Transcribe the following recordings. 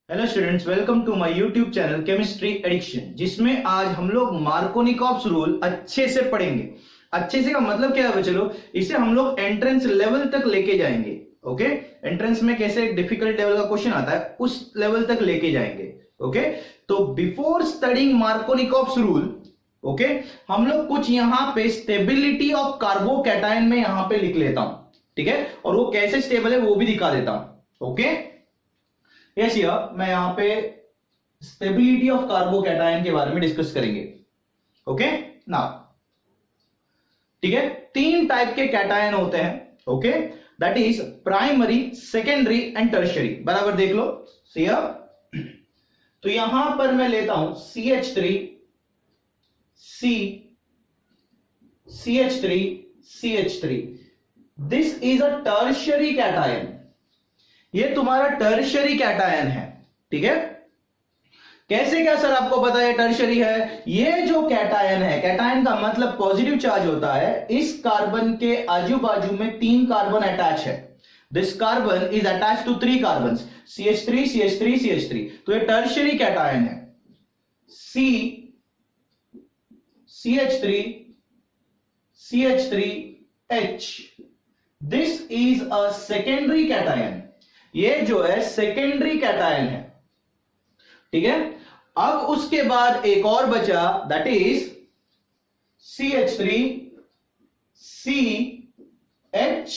Hello students, welcome to my YouTube channel chemistry addiction, जिसमें आज हम लोग मार्कोनिकॉव्स रूल अच्छे से पढ़ेंगे। अच्छे से का मतलब क्या है? चलो इसे हम लोग एंट्रेंस लेवल तक लेके जाएंगे। ओके, एंट्रेंस में कैसे डिफिकल्ट लेवल का क्वेश्चन आता है उस लेवल तक लेके जाएंगे। ओके, तो before studying Markovnikov's rule, okay, हम लोग कुछ यहां पे स्टेबिलिटी ऑफ कार्बोकैटायन में यहां पे लिख लेता हूं, ठीक है, और वो कैसे स्टेबल है वो भी दिखा देता हूं। ओके, यस यार, मैं यहां पे स्टेबिलिटी ऑफ कार्बोकैटायन के बारे में डिस्कस करेंगे। ओके ना, ठीक है, तीन टाइप के कैटायन होते हैं। Okay, that is primary, secondary and tertiary. बराबर देख लो सिया। तो यहां पर मैं लेता हूं CH3 C CH3 CH3। This is a tertiary cation. ये तुम्हारा टर्शियरी कैटायन है, ठीक है। कैसे क्या सर आपको पता है टर्शियरी है? ये जो कैटायन है, कैटायन का मतलब पॉजिटिव चार्ज होता है। इस कार्बन के आजू बाजू में तीन कार्बन अटैच है। This carbon is attach to three carbon, CH3 CH3 CH3। तो ये टर्शियरी कैटायन है। CH3 CH3H। This is a secondary cation. ये जो है सेकेंडरी कैटायन है, ठीक है। अब उसके बाद एक और बचा, that is CH3 CH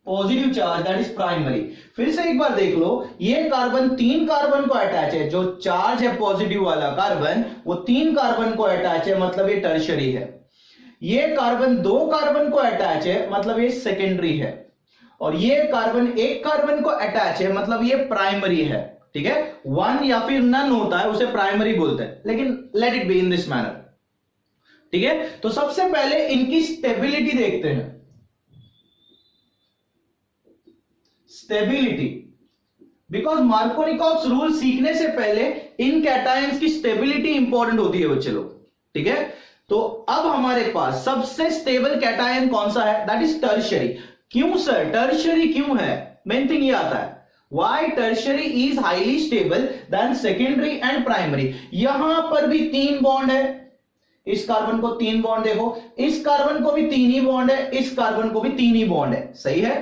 positive charge, that is primary. फिर से एक बार देख लो, ये कार्बन तीन कार्बन को अटैच है। जो चार्ज है पॉजिटिव वाला कार्बन, वो तीन कार्बन को अटैच है, मतलब ये टर्शियरी है। ये कार्बन दो कार्बन को अटैच है, मतलब ये सेकेंडरी है। और ये कार्बन एक कार्बन को अटैच है, मतलब ये प्राइमरी है, ठीक है। वन या फिर नन होता है उसे प्राइमरी बोलते हैं, लेकिन let it be in this manner, ठीक है। तो सबसे पहले इनकी स्टेबिलिटी देखते हैं। स्टेबिलिटी, बिकॉज मार्कोनिकॉव्स रूल सीखने से पहले इन कैटायंस की स्टेबिलिटी इंपॉर्टेंट होती है बच्चे लोग, ठीक है। तो अब हमारे पास सबसे स्टेबल कैटायन कौन सा है? That is tertiary. क्यों सर टर्शियरी क्यों है? मेन थिंग ये आता है, why tertiary is highly stable than secondary and primary. यहां पर भी तीन बॉन्ड है। इस कार्बन को तीन बॉन्ड देखो, इस कार्बन को भी तीन ही बॉन्ड है, इस कार्बन को भी तीन ही बॉन्ड है, सही है,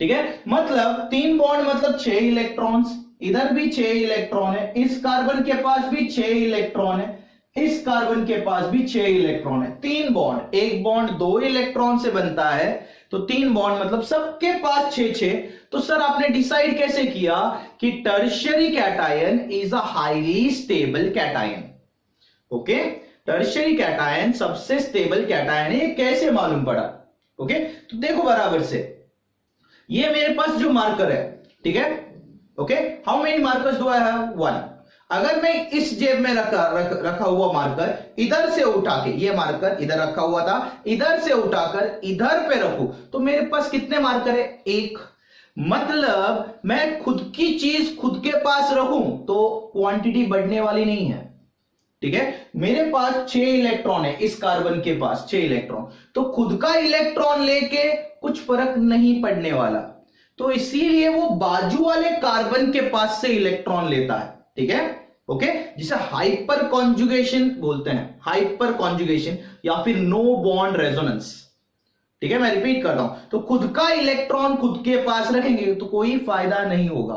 ठीक है। मतलब तीन बॉन्ड मतलब 6 इलेक्ट्रॉन्स। इधर भी 6 इलेक्ट्रॉन है, इस कार्बन के पास भी 6 इलेक्ट्रॉन है, इस कार्बन के पास भी 6 इलेक्ट्रॉन है। तीन बॉन्ड, एक बॉन्ड 2 इलेक्ट्रॉन से बनता है, तो तीन बॉन्ड मतलब सबके पास 6-6। तो सर आपने डिसाइड कैसे किया कि tertiary cation is a highly stable cation? Okay, tertiary cation सबसे स्टेबल कैटायन है, ये कैसे मालूम पड़ा? ओके, तो देखो बराबर से, ये मेरे पास जो मार्कर है, ठीक है। Okay, how many markers do I have? 1। अगर मैं इस जेब में रखा हुआ मार्कर इधर से उठा के, ये मार्कर इधर रखा हुआ था, इधर से उठाकर इधर पे रखूं, तो मेरे पास कितने मार्कर है? 1। मतलब मैं खुद की चीज खुद के पास रखूं तो क्वांटिटी बढ़ने वाली नहीं है, ठीक है। मेरे पास 6 इलेक्ट्रॉन है, इस कार्बन के पास 6 इलेक्ट्रॉन, तो खुद का इलेक्ट्रॉन लेके कुछ फर्क नहीं पड़ने वाला। तो इसीलिए वो बाजू वाले कार्बन के पास से इलेक्ट्रॉन लेता है, ठीक है। ओके, जिसे हाइपर कॉन्जुगेशन बोलते हैं, हाइपर कॉन्जुगेशन या फिर नो बॉन्ड रेजोनेंस, ठीक है। मैं रिपीट करता हूं, तो खुद का इलेक्ट्रॉन खुद के पास रखेंगे तो कोई फायदा नहीं होगा,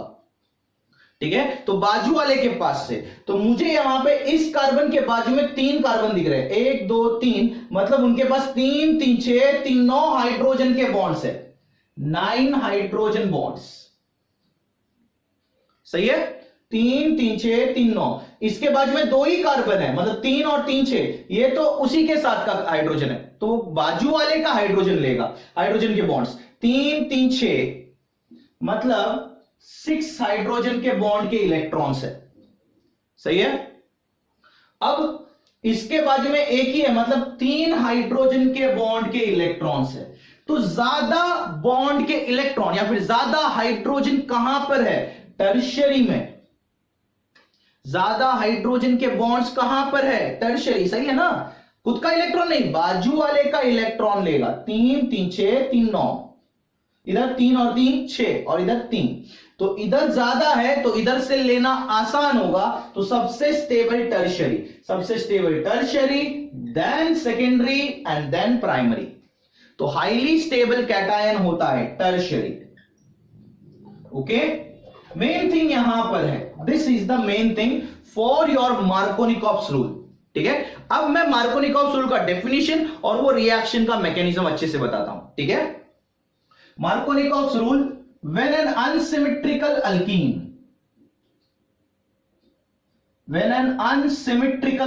ठीक है। तो बाजू वाले के पास से, तो मुझे यहां पे इस कार्बन के बाजू में 3 कार्बन दिख रहे हैं, 1 2 3, मतलब उनके पास 3 3 6 3 9 हाइड्रोजन के बॉन्ड्स है, 9 हाइड्रोजन बॉन्ड्स, सही है। 3 3 6 3 9, इसके बाजू में 2 ही कार्बन है, मतलब 3 और 3 6, ये तो उसी के साथ का हाइड्रोजन है, तो बाजू वाले का हाइड्रोजन लेगा, हाइड्रोजन के बॉन्ड्स 3 3 6, मतलब 6 हाइड्रोजन के बॉन्ड के इलेक्ट्रॉन्स है, सही है। अब इसके बाजू में एक ही है, मतलब 3 हाइड्रोजन के बॉन्ड के इलेक्ट्रॉन्स है। तो ज्यादा बॉन्ड के इलेक्ट्रॉन या फिर ज्यादा हाइड्रोजन कहां पर है? टर्शियरी में। ज्यादा हाइड्रोजन के बॉन्ड्स कहां पर है? टर्शियरी, सही है ना। खुद का इलेक्ट्रॉन नहीं, बाजू वाले का इलेक्ट्रॉन लेगा। 3 3 6 3 9, इधर 3 और 3 6 और इधर 3। तो इधर ज्यादा है तो इधर से लेना आसान होगा, तो सबसे stable tertiary, then secondary and then primary. तो हाईली स्टेबल कैटायन होता है टर्शियरी। ओके, मेन थिंग यहां पर है, this is the main thing for your Markovnikov's rule. ठीक है, अब मैं मार्कोनिकॉप्स रूल का डेफिनेशन और वो रिएक्शन का मैकेनिज्म अच्छे से बताता हूं। ठीक है, Markovnikov's rule, when an unsymmetrical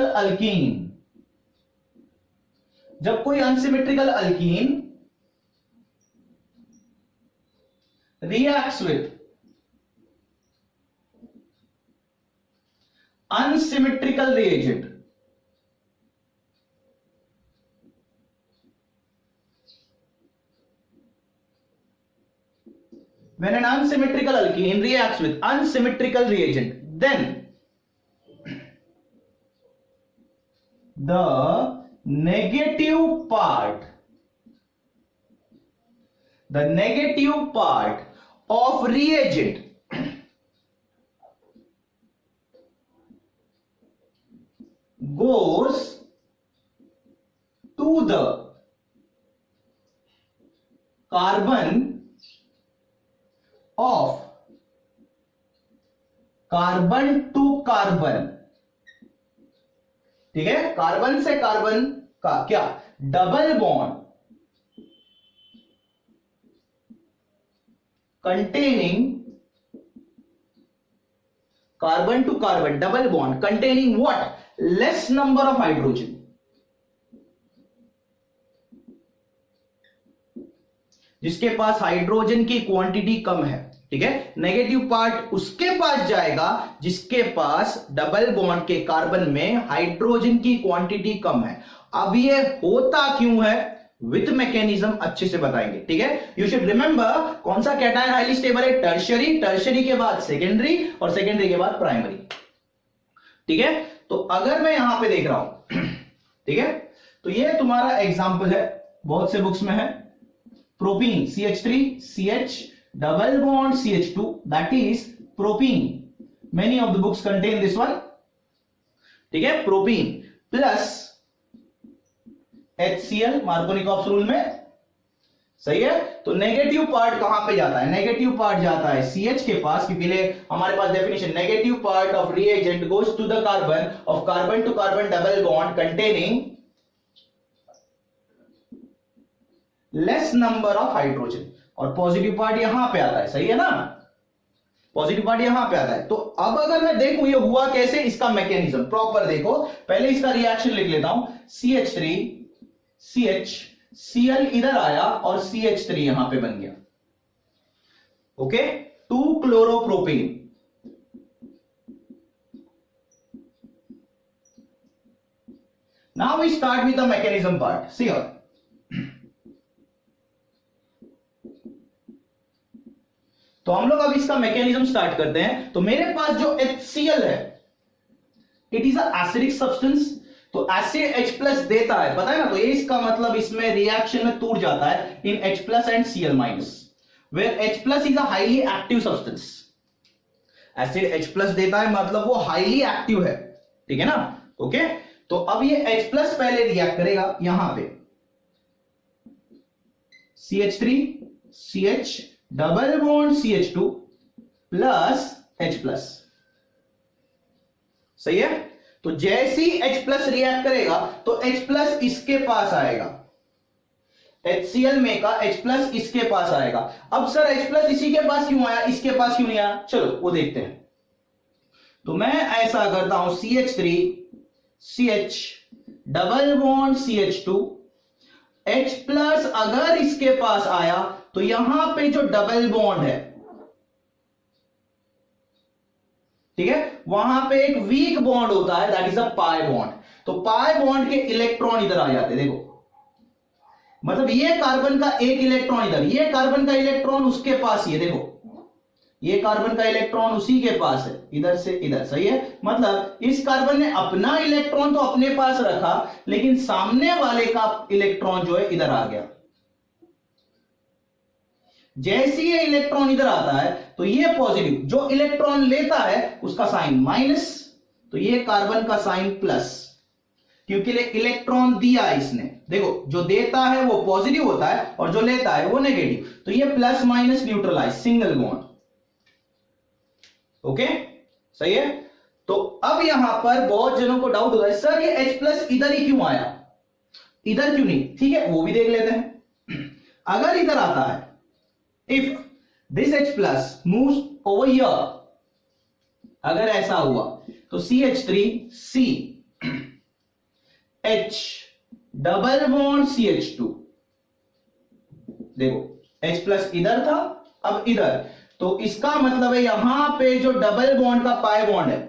alkyne, जब कोई unsymmetrical alkyne reacts with unsymmetrical reagent, when an unsymmetrical alkene reacts with unsymmetrical reagent, then the negative part of reagent goes to the carbon to carbon। ठीक है, carbon से carbon का क्या double bond containing carbon to carbon double bond containing what? Less number of hydrogen। जिसके पास hydrogen की quantity कम है। ठीक है, नेगेटिव पार्ट उसके पास जाएगा जिसके पास डबल बॉन्ड के कार्बन में हाइड्रोजन की क्वांटिटी कम है। अब ये होता क्यों है, विथ मैकेनिज्म अच्छे से बताएंगे। ठीक है, यू शुड रिमेंबर कौन सा कैटायन हाईली स्टेबल है, टर्शियरी के बाद सेकेंडरी और सेकेंडरी के बाद प्राइमरी। ठीक है, तो अगर मैं यहां पे देख रहा हूं, ठीक है, तो ये तुम्हारा एग्जांपल है, बहुत से बुक्स में है, propene CH3 CH double bond CH2, that is propene. Many of the books contain this one. ठीक है, propene plus HCl Markovnikov's rule में। सही है, तो नेगेटिव पार्ट कहां पे जाता है, नेगेटिव पार्ट जाता है CH के पास, क्योंकि हमारे पास definition negative part of reagent goes to the carbon to carbon double bond containing less number of hydrogen, और पॉजिटिव पार्ट यहां पे आता है। सही है ना, पॉजिटिव पार्ट यहां पे आता है। तो अब अगर मैं देखूं ये हुआ कैसे, इसका मैकेनिज्म प्रॉपर देखो। पहले इसका रिएक्शन लिख लेता हूं, CH3 CH, Cl इधर आया और CH3 यहां पे बन गया। Okay, 2 chloropropane. Now we start with the mechanism part. See here, तो हम लोग अब इसका मैकेनिज्म स्टार्ट करते हैं। तो मेरे पास जो HCl है, it is a acidic substance, तो एसिड H+ देता है, पता है ना, तो ये इसका मतलब इसमें रिएक्शन में टूट जाता है in H+ and Cl-, where H+ is a highly active substance. Acid H+ देता है मतलब वो हाईली एक्टिव है। ठीक है ना, ओके। तो अब ये H+ पहले रिएक्ट करेगा यहां पे, CH3 CH double bond CH2 plus H+। सही है, तो जैसे ही H+ रिएक्ट करेगा तो H+ इसके पास आएगा, HCl में का H+ इसके पास आएगा। अब सर H+ इसी के पास क्यों आया, इसके पास क्यों नहीं आया, चलो वो देखते हैं। तो मैं ऐसा करता हूं, CH3 CH double bond CH2, H+ अगर इसके पास आया तो यहां पे जो डबल बॉन्ड है, ठीक है, वहां पे एक वीक बॉन्ड होता है, that is a pi bond. तो पाई बॉन्ड के इलेक्ट्रॉन इधर आ जाते हैं। देखो, मतलब ये कार्बन का एक इलेक्ट्रॉन इधर, ये कार्बन का इलेक्ट्रॉन उसके पास ही है। देखो, ये कार्बन का इलेक्ट्रॉन उसी के पास है, इधर से इधर। सही है, मतलब इस कार्बन ने अपना इलेक्ट्रॉन तो अपने पास रखा, लेकिन सामने वाले का इलेक्ट्रॉन जो है इधर आ गया। जैसे ये इलेक्ट्रॉन इधर आता है तो ये पॉजिटिव, जो इलेक्ट्रॉन लेता है उसका साइन माइनस, तो ये कार्बन का साइन प्लस, क्योंकि इलेक्ट्रॉन दिया इसने। देखो जो देता है वो पॉजिटिव होता है और जो लेता है वो नेगेटिव, तो ये plus minus neutralise, single bond. Okay, सही है। तो अब यहां पर बहुत जनों को डाउट होता है, सर ये H प्लस इधर ही क्यों आया, इधर क्यों नहीं? ठीक है, वो भी देख लेते हैं। अगर इधर आता है, if this H plus moves over here, अगर ऐसा हुआ तो CH3 H double bond CH2, देखो H प्लस इधर था, अब इधर, तो इसका मतलब है यहां पे जो डबल बॉन्ड का पाई बॉन्ड है,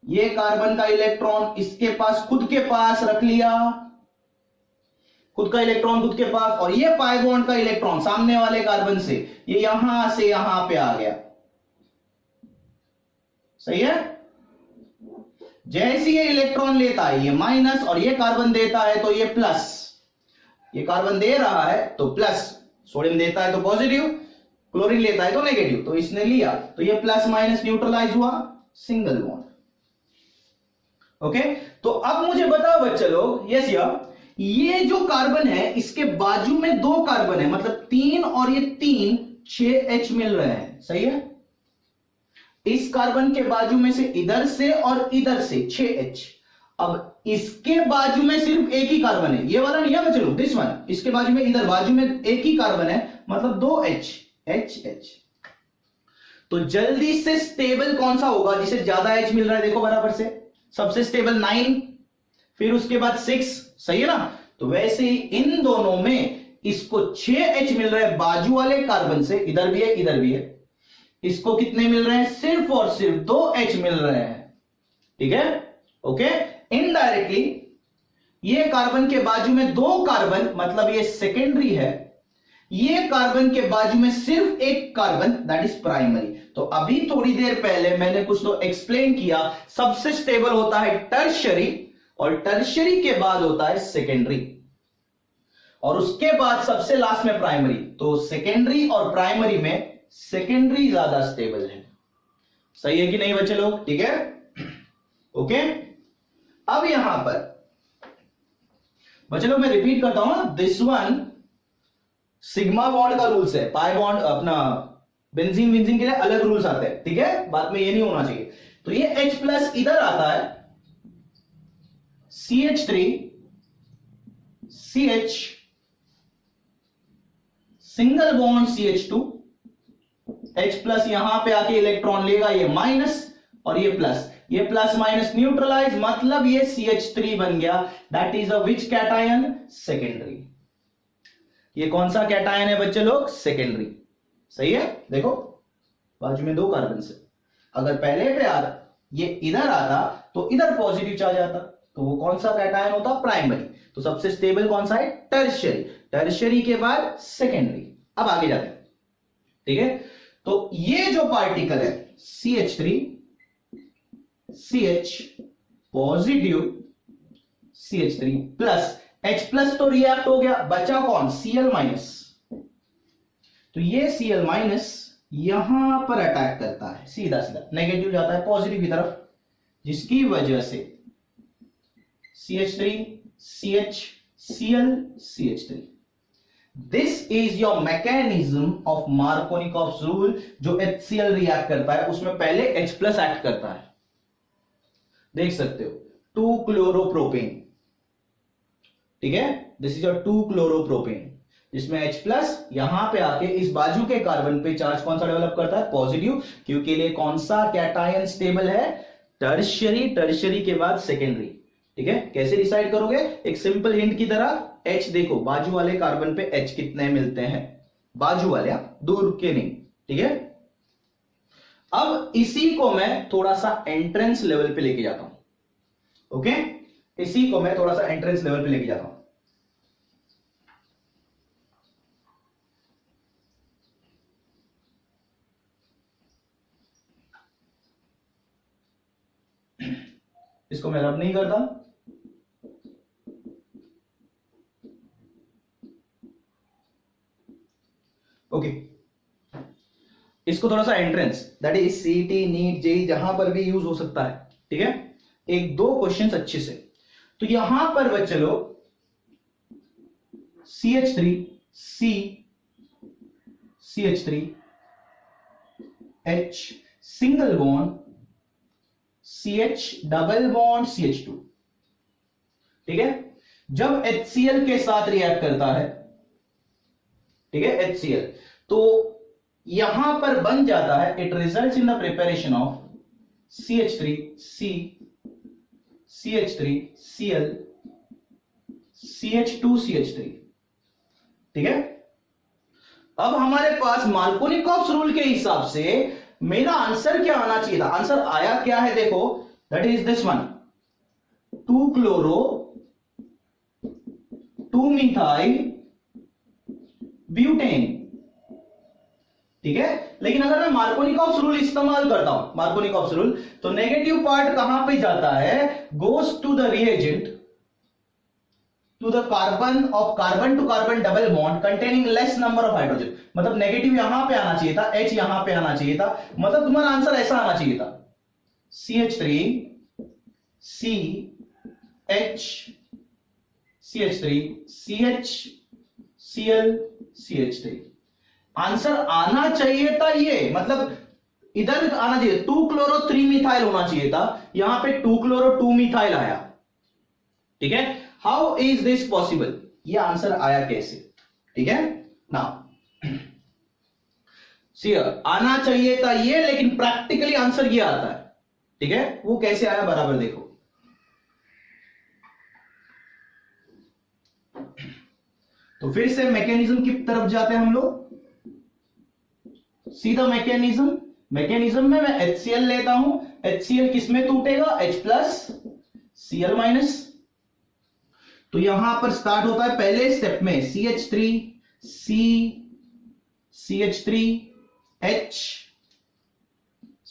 ये कार्बन का इलेक्ट्रॉन इसके पास, खुद के पास रख लिया, खुद का इलेक्ट्रॉन खुद के पास, और ये पाई बॉन्ड का इलेक्ट्रॉन सामने वाले कार्बन से ये यहां से यहां पे आ गया। सही है। जैसे ये इलेक्ट्रॉन लेता है ये माइनस, और ये कार्बन देता है तो ये प्लस, ये कार्बन दे रहा है तो प्लस, सोडियम देता है तो पॉजिटिव, क्लोरीन लेता है तो नेगेटिव, तो इसने लिया तो ये प्लस माइनस न्यूट्रलाइज हुआ, सिंगल बॉन्ड। ओके, तो अब मुझे बताओ बच्चे लोग, यस या, ये जो कार्बन है इसके बाजू में दो कार्बन है, मतलब 3 और ये 3, 6H मिल रहे हैं। सही है। इस कार्बन के बाजू में से इधर से और इधर से 6H, अब इसके बाजू में सिर्फ एक ही कार्बन है, ये वाला नहीं है बच्चे लोग, दिस वन, इसके बाजू में, इधर बाजू में एक ही कार्बन है, मतलब 2H, HH। तो जल्दी से स्टेबल कौन सा होगा जिसे ज्यादा H मिल रहा है? देखो बराबर से, सबसे स्टेबल 9, फिर उसके बाद 6, सही है ना। तो वैसे ही इन दोनों में इसको 6H मिल रहा है बाजू वाले कार्बन से, इधर भी है इधर भी है, इसको कितने मिल रहे हैं? सिर्फ और सिर्फ 2H मिल रहे हैं। ठीक है, ओके। इनडायरेक्टली ये कार्बन के बाजू में दो कार्बन, मतलब ये सेकेंडरी है, ये कार्बन के बाजू में सिर्फ एक कार्बन, दैट इज प्राइमरी। तो अभी थोड़ी देर पहले मैंने कुछ तो एक्सप्लेन किया, सबसे स्टेबल होता है टर्शियरी, और टर्शियरी के बाद होता है सेकेंडरी, और उसके बाद सबसे लास्ट में प्राइमरी। तो सेकेंडरी और प्राइमरी में सेकेंडरी ज्यादा स्टेबल है। सही है कि नहीं बच्चे लोग? ठीक है, ओके। अब यहां पर बच्चे लोग मैं रिपीट करता हूं, दिस वन सिग्मा बॉन्ड का रूल्स है, पाई बॉन्ड अपना बेंजीन विंजीन के लिए अलग रूल्स आते हैं। ठीक है, बाद में ये नहीं होना चाहिए। तो ये H प्लस इधर आता है, CH3 CH single bond CH2, H plus यहां पे आके इलेक्ट्रॉन लेगा, ये माइनस और ये प्लस, ये प्लस माइनस न्यूट्रलाइज, मतलब ये CH3 बन गया, that is a which cation? Secondary. ये कौन सा कैटायन है बच्चे लोग? सेकेंडरी। सही है। देखो बाजू में दो कार्बन से, अगर पहले पे आ ये इधर आता तो इधर पॉजिटिव चार्ज आता, तो वो कौन सा कैटायन होता? प्राइमरी। तो सबसे स्टेबल कौन सा है? टर्शियरी। टर्शियरी के बाद सेकेंडरी। अब आगे जाते हैं। ठीक है, तो ये जो पार्टिकल है CH3 CH positive CH3 plus H plus तो रिएक्ट हो गया, बचा कौन? Cl minus. तो ये Cl माइनस यहां पर अटैक करता है, सीधा सीधा नेगेटिव जाता है पॉजिटिव की तरफ, जिसकी वजह से CH3 CH Cl CH3। This is your mechanism of Markovnikov's rule. जो HCl रिएक्ट करता है उसमें पहले H प्लस एक्ट करता है, देख सकते हो, 2 क्लोरोप्रोपेन। ठीक है, दिस इज योर 2 क्लोरोप्रोपेन, जिसमें H प्लस यहां पे आके इस बाजू के कार्बन पे चार्ज कौन सा डेवलप करता है? पॉजिटिव, क्योंकि लिए कौन सा कैटायन स्टेबल है? टर्शियरी। टर्शियरी के बाद सेकेंडरी। ठीक है, कैसे डिसाइड करोगे? एक सिंपल हिंट की तरह, H देखो बाजू वाले कार्बन पे H कितने मिलते हैं, बाजू वाले, दूर के नहीं। ठीक है, अब इसी को मैं थोड़ा सा एंट्रेंस लेवल पे लेके जाता हूं। ओके, इसी को मैं थोड़ा सा एंट्रेंस लेवल पे लेके जाता हूं। इसको मैं रब नहीं करता, ओके। इसको थोड़ा सा entrance, that is CET, NEET, JEE, जहां पर भी यूज हो सकता है, ठीक है। एक दो क्वेश्चंस अच्छे से, तो यहां पर बच्चे लोग CH3 C CH3 H single bond CH double bond CH2, ठीक है। जब HCl के साथ रिएक्ट करता है, ठीक है, HCl, तो यहां पर बन जाता है, it results in the preparation of CH3 C CH3 Cl CH2 CH3, ठीक है। अब हमारे पास मार्कोनिकॉव्स रूल के हिसाब से मेरा आंसर क्या आना चाहिए था? आंसर आया क्या है, देखो, that is this one, 2 chloro 2 methyl butane, ठीक है। लेकिन अगर मैं मार्कोनिकॉव्स रूल इस्तेमाल करता हूं, मार्कोनिकॉव्स रूल, तो नेगेटिव पार्ट कहां पे जाता है? Goes to the reagent, to the carbon of carbon to carbon double bond containing less number of hydrogen. मतलब नेगेटिव यहां पे आना चाहिए था, H यहां पे आना चाहिए था, मतलब तुम्हारा आंसर ऐसा आना चाहिए था, CH3 C H CH3 CH Cl CH3। Answer आना चाहिए था ये, मतलब इधर आना चाहिए 2 क्लोरो 3 मिथाइल होना चाहिए था, यहां पे 2 क्लोरो 2 मिथाइल आया, ठीक है। How is this possible? ये आंसर आया कैसे, ठीक है ना। आना चाहिए था ये, लेकिन प्रैक्टिकली आंसर ये आता है, ठीक है। वो कैसे आया बराबर देखो। तो फिर से मैकेनिज्म की तरफ जाते हैं हम लोग, सीधा मैकेनिज्म में मैं HCl लेता हूं, HCl किसमें टूटेगा? H plus Cl minus. तो यहां पर स्टार्ट होता है पहले स्टेप में CH3 C CH3 H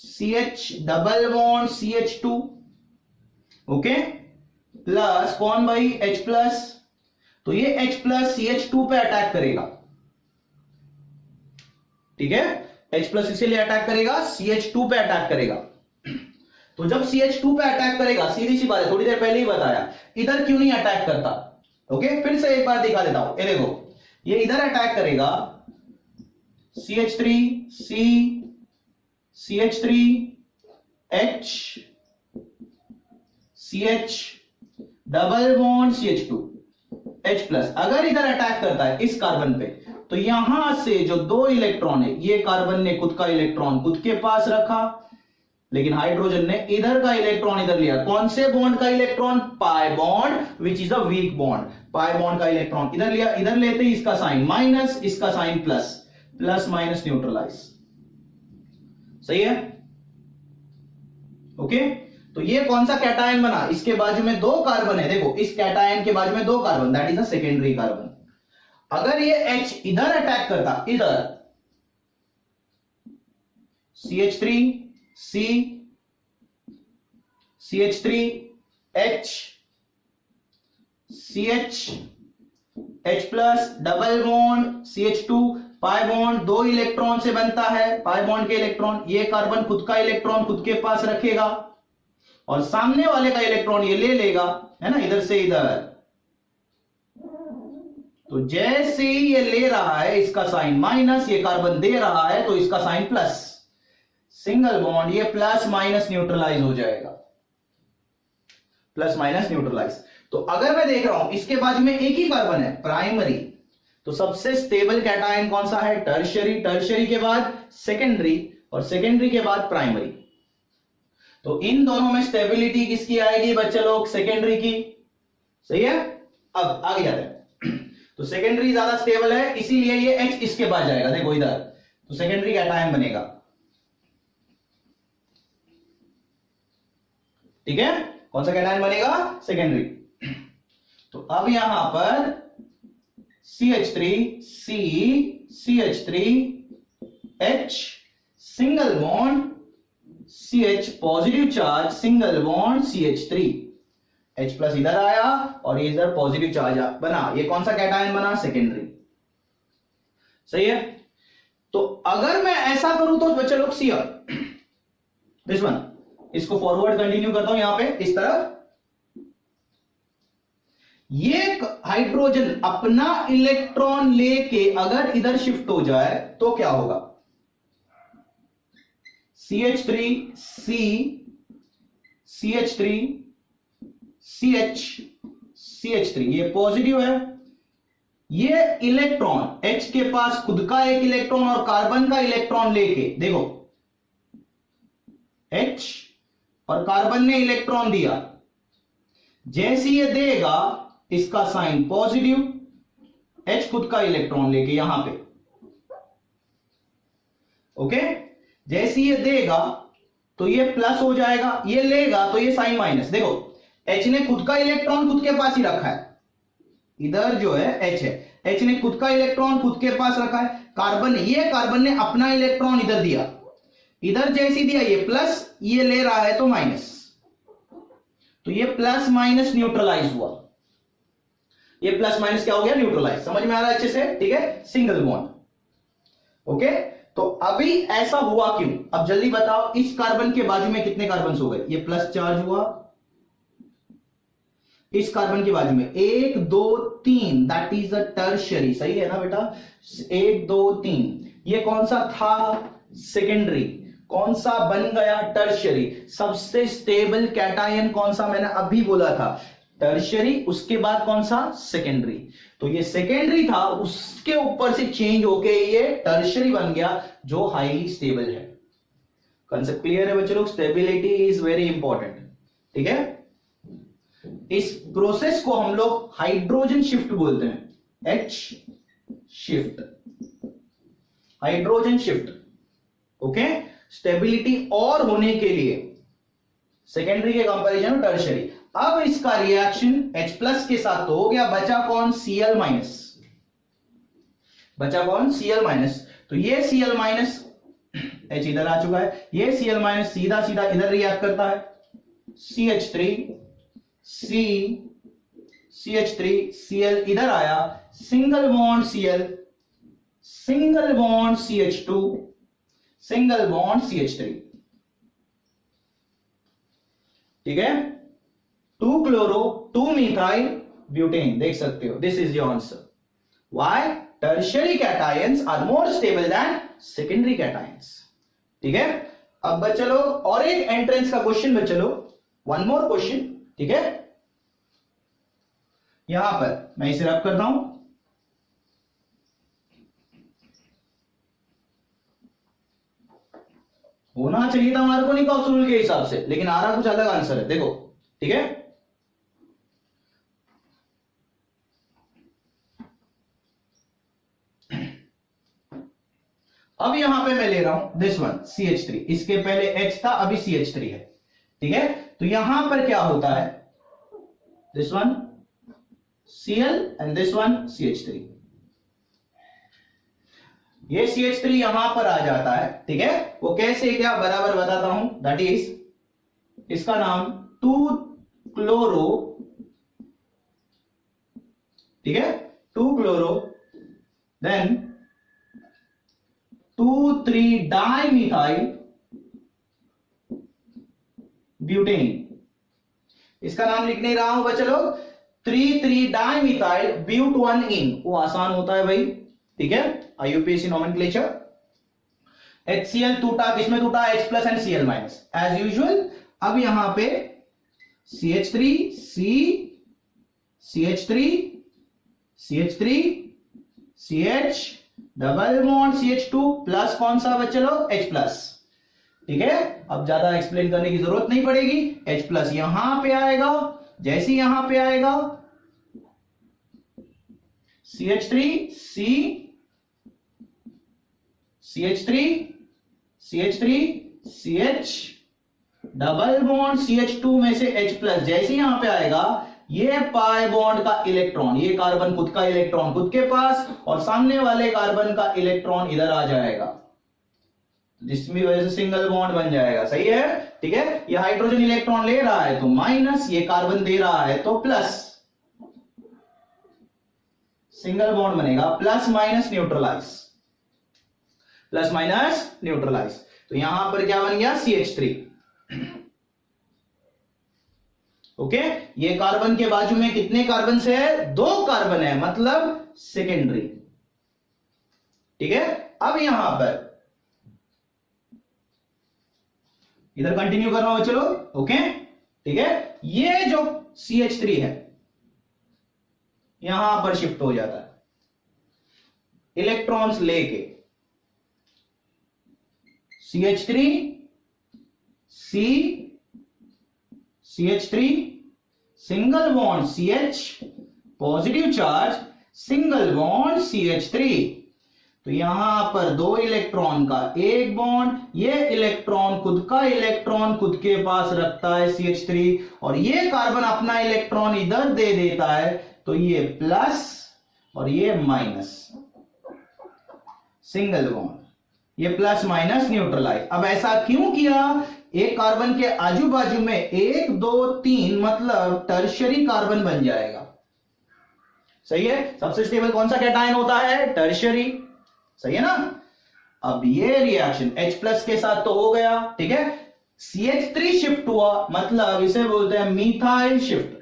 CH double bond CH2, okay, plus कौन भाई? H plus. तो ये H प्लस CH2 पे अटैक करेगा, ठीक है। H प्लस इसीलिए अटैक करेगा, CH2 पे अटैक करेगा। तो जब CH2 पे अटैक करेगा, सीधी सी बात है, थोड़ी देर पहले ही बताया, इधर क्यों नहीं अटैक करता? ओके, फिर से एक बार दिखा देता हूं, ये देखो, ये इधर अटैक करेगा, CH3 C CH3 H CH double bond CH2 H plus. अगर इधर अटैक करता है इस कार्बन पे, तो यहां से जो 2 इलेक्ट्रॉन है, ये कार्बन ने खुद का इलेक्ट्रॉन खुद के पास रखा, लेकिन हाइड्रोजन ने इधर का इलेक्ट्रॉन इधर लिया। कौन से बॉन्ड का electron? Pi bond, which is a weak bond. Pi bond का इलेक्ट्रॉन इधर लिया, इधर लेते ही इसका साइन माइनस, इसका sign plus, plus minus neutralise, सही है, ओके। तो ये कौन सा कैटायन बना? इसके बाजू में 2 कार्बन है, देखो, इस कैटायन के बाजू में 2 carbon, that is a secondary carbon. अगर ये H इधर अटैक करता, इधर CH3 C CH3 H CH H plus double bond CH2, pi bond 2 electron से बनता है, पाई बॉन्ड के इलेक्ट्रॉन, ये कार्बन खुद का इलेक्ट्रॉन खुद के पास रखेगा और सामने वाले का इलेक्ट्रॉन ये ले लेगा, है ना, इधर से इधर। तो जैसे ही ये ले रहा है, इसका साइन माइनस, ये कार्बन दे रहा है तो इसका साइन प्लस, सिंगल बॉन्ड, ये प्लस माइनस न्यूट्रलाइज हो जाएगा, प्लस माइनस न्यूट्रलाइज। तो अगर मैं देख रहा हूं इसके बाजू में एक ही कार्बन है, प्राइमरी, तो सबसे स्टेबल कैटायन कौन सा है? टर्शियरी, टर्शियरी के बाद सेकेंडरी और सेकेंडरी के बाद प्राइमरी। तो इन दोनों में स्टेबिलिटी किसकी आएगी बच्चे लोग? सेकेंडरी की, सही है। अब आगे जाते हैं। तो सेकेंडरी ज्यादा स्टेबल है, इसीलिए ये H इसके बाद जाएगा, देखो इधर, तो सेकेंडरी कैटायन बनेगा, ठीक है। कौन सा कैटायन बनेगा? सेकेंडरी। तो अब यहां पर CH3 C CH3 H single bond CH positive charge, single bond CH3, H plus इधर आया और ये इधर पॉजिटिव चार्ज बना, ये कौन सा कैटायन बना? सेकेंडरी, सही है। तो अगर मैं ऐसा करूं तो बच्चे लोग सी दिस वन, इसको फॉरवर्ड कंटिन्यू करता हूं यहां पे इस तरफ, ये हाइड्रोजन अपना इलेक्ट्रॉन लेके अगर इधर शिफ्ट हो जाए तो क्या होगा, CH3 C CH3 CH CH3, ये पॉजिटिव है, ये इलेक्ट्रॉन H के पास खुद का एक इलेक्ट्रॉन और कार्बन का इलेक्ट्रॉन लेके, देखो H और कार्बन ने इलेक्ट्रॉन दिया, जैसे ये देगा इसका साइन पॉजिटिव, H खुद का इलेक्ट्रॉन लेके यहां पे, ओके, जैसे ये देगा तो ये प्लस हो जाएगा, ये लेगा तो ये साइन माइनस, देखो H ने खुद का इलेक्ट्रॉन खुद के पास ही रखा है, इधर जो है H है, H ने खुद का इलेक्ट्रॉन खुद के पास रखा है, कार्बन ने अपना इलेक्ट्रॉन इधर दिया, इधर जैसे दिया ये प्लस, ये ले रहा है तो माइनस, तो ये प्लस माइनस न्यूट्रलाइज हुआ, ये प्लस माइनस क्या हो गया, न्यूट्रलाइज, समझ में आ रहा है अच्छे से, ठीक है, सिंगल बॉन्ड, ओके। तो अभी ऐसा हुआ क्यों, अब जल्दी बताओ, इस कार्बन के बाजू में कितने कार्बन हो गए, ये प्लस चार्ज हुआ, इस कार्बन के बाजू में 1 2 3, दैट इज अ टर्शियरी, सही है ना बेटा, 1 2 3, ये कौन सा था, सेकेंडरी, कौन सा बन गया, टर्शियरी, सबसे स्टेबल कैटायन कौन सा, मैंने अभी बोला था टर्शियरी, उसके बाद कौन सा, सेकेंडरी, तो ये सेकेंडरी था, उसके ऊपर से चेंज होके ये टर्शियरी बन गया जो हाईली स्टेबल है। कंसेप्ट क्लियर है बच्चे लोग, स्टेबिलिटी इज वेरी इंपॉर्टेंट, ठीक है। इस प्रोसेस को हम लोग हाइड्रोजन शिफ्ट बोलते हैं, H shift, hydrogen shift, okay. Stability और होने के लिए सेकेंडरी के कंपैरिजन में टर्शियरी। अब इसका रिएक्शन H प्लस के साथ तो हो गया, बचा कौन, Cl माइनस, बचा कौन, Cl माइनस, तो ये Cl माइनस, H इधर आ चुका है, ये Cl माइनस सीधा सीधा इधर रिएक्ट करता है, CH3 C CH3 Cl इधर आया, single bond Cl, single bond CH2, single bond CH3, ठीक है, 2 क्लोरो 2 मिथाइल ब्यूटेन, देख सकते हो, this is your answer, why tertiary cations are more stable than secondary cations, ठीक है। अब बच्चे लोग और एक एंट्रेंस का क्वेश्चन बच्चे लोग, वन मोर क्वेश्चन, ठीक है, यहां पर मैं इसे रब करता हूं, होना चाहिए था मार्कोनिकॉफ रूल के हिसाब से, लेकिन आ रहा कुछ अलग आंसर है, देखो, ठीक है। अब यहां पे मैं ले रहा हूं दिस वन CH3, इसके पहले H था, अभी CH3 है, ठीक है। तो यहां पर क्या होता है, this one Cl and this one CH3, ये CH3 यहां पर आ जाता है, ठीक है, वो कैसे क्या बराबर बताता हूं, दैट इज इसका नाम 2 क्लोरो, ठीक है, 2 क्लोरो, देन 2,3 डाइमिथाइल ब्यूटेन, इसका नाम लिख नहीं रहा हूं बच्चे लोग, 3,3 डाइमिथाइल ब्यूट 1 इन, वो आसान होता है भाई, ठीक है, IUPAC नोमेनक्लेचर। HCl टूटा, किसमें टूटा, H plus and Cl minus, as usual. अब यहां पे CH3 C CH3 CH3 CH double bond CH2 plus कौन सा बच्चे लोग, H प्लस, ठीक है। अब ज्यादा एक्सप्लेन करने की जरूरत नहीं पड़ेगी, H प्लस यहां पे आएगा, जैसे यहां पे आएगा CH3 C CH3 CH3 CH double bond CH2 में से H प्लस, जैसे यहां पे आएगा ये पाई बॉन्ड का इलेक्ट्रॉन, ये कार्बन खुद का इलेक्ट्रॉन खुद के पास और सामने वाले कार्बन का इलेक्ट्रॉन इधर आ जाएगा, जिसमें वजह से सिंगल बॉन्ड बन जाएगा, सही है, ठीक है। ये हाइड्रोजन इलेक्ट्रॉन ले रहा है तो माइनस, ये कार्बन दे रहा है तो प्लस, सिंगल बॉन्ड बनेगा, plus minus neutralise. Plus minus neutralise. तो यहां पर क्या बन गया CH3। ओके, ये कार्बन के बाजू में कितने कार्बन है? 2 कार्बन है, मतलब सेकेंडरी। ठीक है, अब यहां पर इधर कंटिन्यू करना हो, चलो। ओके, ठीक है, ये जो CH3 है यहां पर शिफ्ट हो जाता है इलेक्ट्रॉन्स लेके, CH3 CH3 single bond CH, positive charge, single bond CH3। तो यहां पर 2 इलेक्ट्रॉन का एक बॉन्ड, ये इलेक्ट्रॉन खुद का इलेक्ट्रॉन खुद के पास रखता है CH3, और ये कार्बन अपना इलेक्ट्रॉन इधर दे देता है, तो ये प्लस और ये माइनस, सिंगल बॉन्ड, ये प्लस माइनस न्यूट्रलाइज। अब ऐसा क्यों किया? एक कार्बन के आजू बाजू में 1 2 3 मतलब टर्शियरी कार्बन बन जाएगा। सही है, सबसे स्टेबल कौन सा कैटायन होता है? टर्शियरी। सही है ना। अब ये रिएक्शन H+ के साथ तो हो गया, ठीक है, CH3 शिफ्ट हुआ, मतलब इसे बोलते हैं मिथाइल शिफ्ट।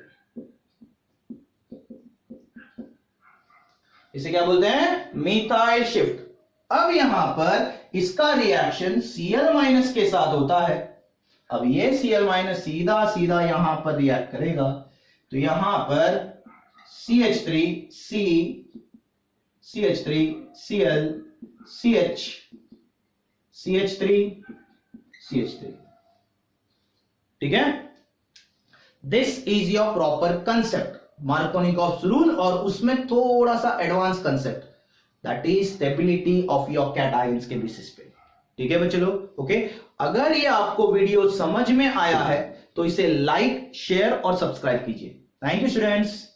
इसे क्या बोलते हैं? Methyl shift. अब यहां पर इसका रिएक्शन Cl- के साथ होता है। अब ये Cl- सीधा सीधा यहां पर रिएक्ट करेगा, तो यहां पर CH3 C, CH3 Cl, CH, CH3 CH3। ठीक है, this is your proper concept, Markovnikov's rule, और उसमें थोड़ा सा advance concept, that is stability of your cations के बेसिस पे। ठीक है बच्चों लोग। ओके, अगर ये आपको वीडियो समझ में आया है तो इसे लाइक, शेयर और सब्सक्राइब कीजिए। Thank you students.